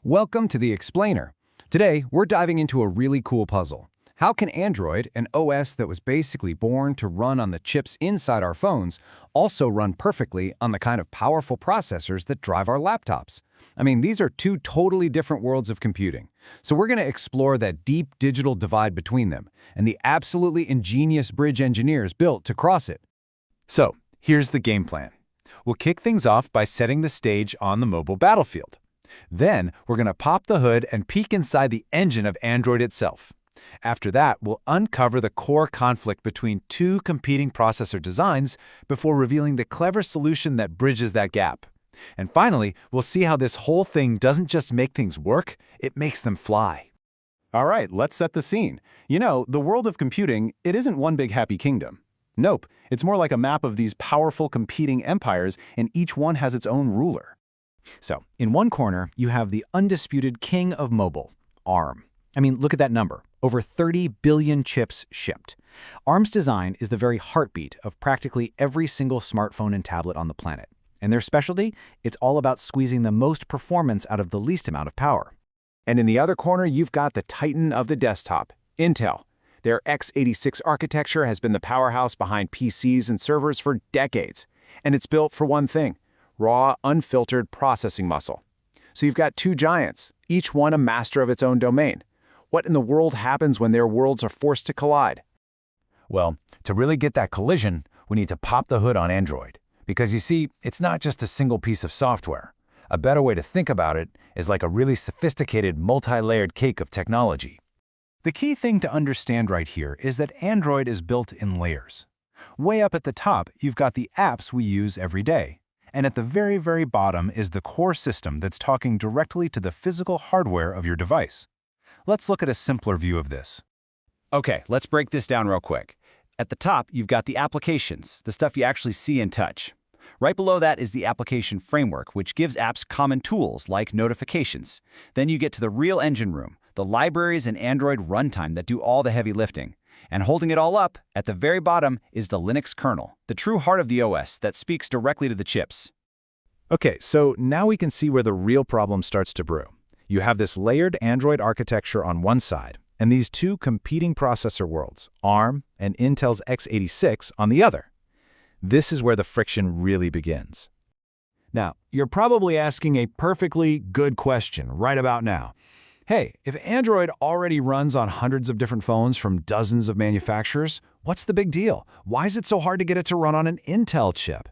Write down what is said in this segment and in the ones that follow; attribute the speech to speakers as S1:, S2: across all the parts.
S1: Welcome to The Explainer. Today, we're diving into a really cool puzzle. How can Android, an OS that was basically born to run on the chips inside our phones, also run perfectly on the kind of powerful processors that drive our laptops? I mean, these are two totally different worlds of computing. So we're going to explore that deep digital divide between them and the absolutely ingenious bridge engineers built to cross it.
S2: So, here's the game plan. We'll kick things off by setting the stage on the mobile battlefield. Then, we're going to pop the hood and peek inside the engine of Android itself. After that, we'll uncover the core conflict between two competing processor designs before revealing the clever solution that bridges that gap. And finally, we'll see how this whole thing doesn't just make things work, it makes them fly.
S1: All right, let's set the scene. You know, the world of computing, it isn't one big happy kingdom. Nope, it's more like a map of these powerful competing empires, and each one has its own ruler. So, in one corner, you have the undisputed king of mobile, ARM. I mean, look at that number. Over 30 billion chips shipped. ARM's design is the very heartbeat of practically every single smartphone and tablet on the planet. And their specialty? It's all about squeezing the most performance out of the least amount of power. And in the other corner, you've got the titan of the desktop, Intel. Their x86 architecture has been the powerhouse behind PCs and servers for decades. And it's built for one thing: raw, unfiltered processing muscle. So you've got two giants, each one a master of its own domain. What in the world happens when their worlds are forced to collide?
S2: Well, to really get that collision, we need to pop the hood on Android. Because you see, it's not just a single piece of software. A better way to think about it is like a really sophisticated, multi-layered cake of technology.
S1: The key thing to understand right here is that Android is built in layers. Way up at the top, you've got the apps we use every day. And at the very, very bottom is the core system that's talking directly to the physical hardware of your device. Let's look at a simpler view of this. Okay, let's break this down real quick. At the top, you've got the applications, the stuff you actually see and touch. Right below that is the application framework, which gives apps common tools like notifications. Then you get to the real engine room, the libraries and Android runtime that do all the heavy lifting. And holding it all up, at the very bottom, is the Linux kernel, the true heart of the OS that speaks directly to the chips. Okay, so now we can see where the real problem starts to brew. You have this layered Android architecture on one side, and these two competing processor worlds, ARM and Intel's x86, on the other. This is where the friction really begins. Now, you're probably asking a perfectly good question right about now. Hey, if Android already runs on hundreds of different phones from dozens of manufacturers, what's the big deal? Why is it so hard to get it to run on an Intel chip?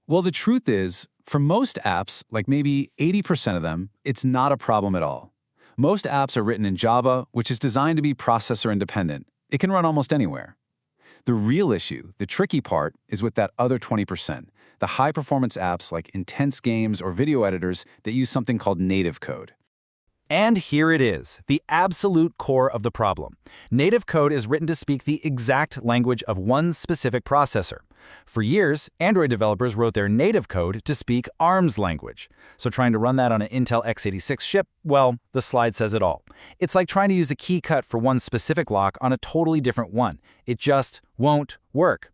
S1: Well, the truth is, for most apps, like maybe 80% of them, it's not a problem at all. Most apps are written in Java, which is designed to be processor independent. It can run almost anywhere. The real issue, the tricky part, is with that other 20%, the high-performance apps like intense games or video editors that use something called native code. And here it is, the absolute core of the problem. Native code is written to speak the exact language of one specific processor. For years, Android developers wrote their native code to speak ARM's language. So trying to run that on an Intel x86 chip, well, the slide says it all. It's like trying to use a key cut for one specific lock on a totally different one. It just won't work.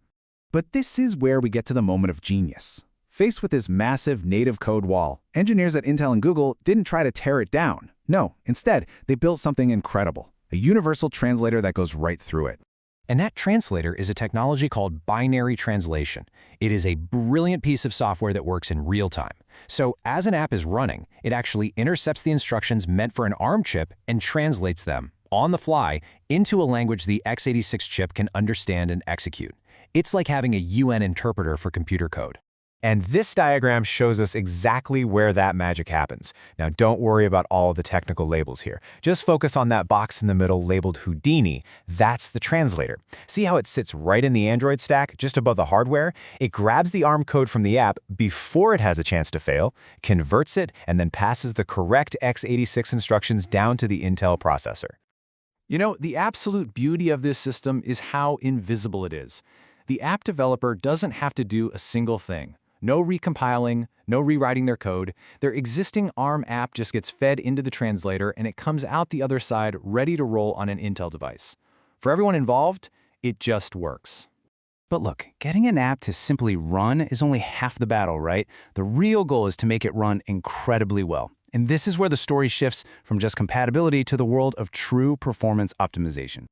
S1: But this is where we get to the moment of genius. Faced with this massive native code wall, engineers at Intel and Google didn't try to tear it down. No, instead, they built something incredible, a universal translator that goes right through it. And that translator is a technology called binary translation. It is a brilliant piece of software that works in real time. So as an app is running, it actually intercepts the instructions meant for an ARM chip and translates them, on the fly, into a language the x86 chip can understand and execute. It's like having a UN interpreter for computer code. And this diagram shows us exactly where that magic happens. Now, don't worry about all of the technical labels here. Just focus on that box in the middle labeled Houdini. That's the translator. See how it sits right in the Android stack, just above the hardware? It grabs the ARM code from the app before it has a chance to fail, converts it, and then passes the correct x86 instructions down to the Intel processor. You know, the absolute beauty of this system is how invisible it is. The app developer doesn't have to do a single thing. No recompiling, no rewriting their code. Their existing ARM app just gets fed into the translator and it comes out the other side ready to roll on an Intel device. For everyone involved, it just works. But look, getting an app to simply run is only half the battle, right? The real goal is to make it run incredibly well. And this is where the story shifts from just compatibility to the world of true performance optimization.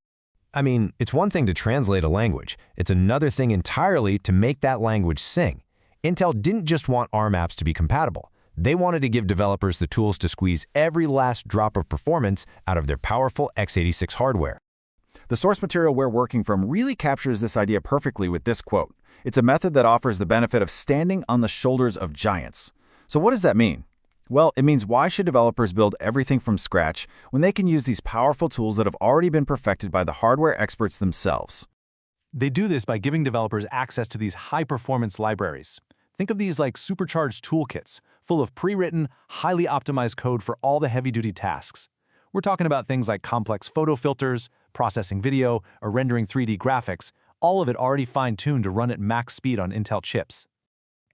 S3: I mean, it's one thing to translate a language. It's another thing entirely to make that language sing. Intel didn't just want ARM apps to be compatible. They wanted to give developers the tools to squeeze every last drop of performance out of their powerful x86 hardware.
S2: The source material we're working from really captures this idea perfectly with this quote. It's a method that offers the benefit of standing on the shoulders of giants. So what does that mean? Well, it means why should developers build everything from scratch when they can use these powerful tools that have already been perfected by the hardware experts themselves?
S1: They do this by giving developers access to these high-performance libraries. Think of these like supercharged toolkits, full of pre-written, highly optimized code for all the heavy-duty tasks. We're talking about things like complex photo filters, processing video, or rendering 3D graphics, all of it already fine-tuned to run at max speed on Intel chips.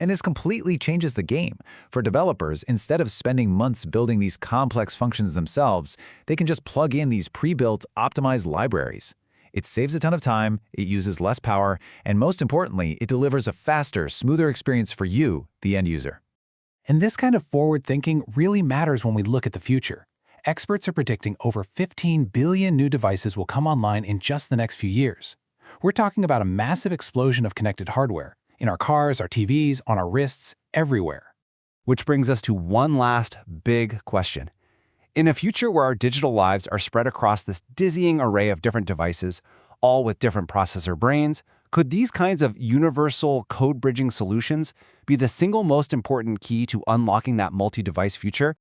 S1: And this completely changes the game. For developers, instead of spending months building these complex functions themselves, they can just plug in these pre-built, optimized libraries. It saves a ton of time, it uses less power, and most importantly, it delivers a faster, smoother experience for you, the end user. And this kind of forward thinking really matters when we look at the future. Experts are predicting over 15 billion new devices will come online in just the next few years. We're talking about a massive explosion of connected hardware in our cars, our TVs, on our wrists, everywhere.
S4: Which brings us to one last big question. In a future where our digital lives are spread across this dizzying array of different devices, all with different processor brains, could these kinds of universal code-bridging solutions be the single most important key to unlocking that multi-device future?